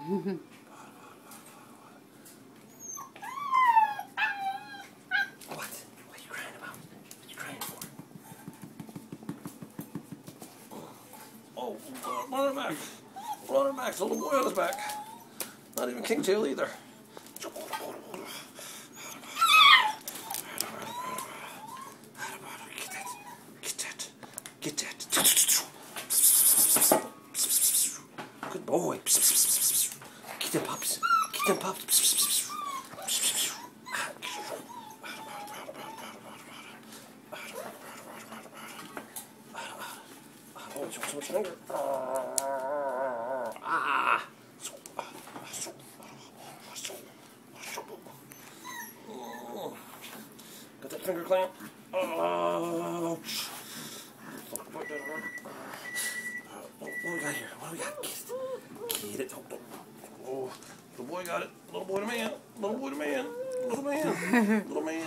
What? What are you crying about? What are you crying for? Oh, run her back. Run her back. There's a little boy on his back. Not even Kingtail either. Get that. Good boy. Get them pups. Get them pups. Oh, so much hunger. Got that finger clamp? Oh. What do we got here? What do we got? Get it. Oh, little boy got it. Little boy to man. Little boy to man. Little man. Little man.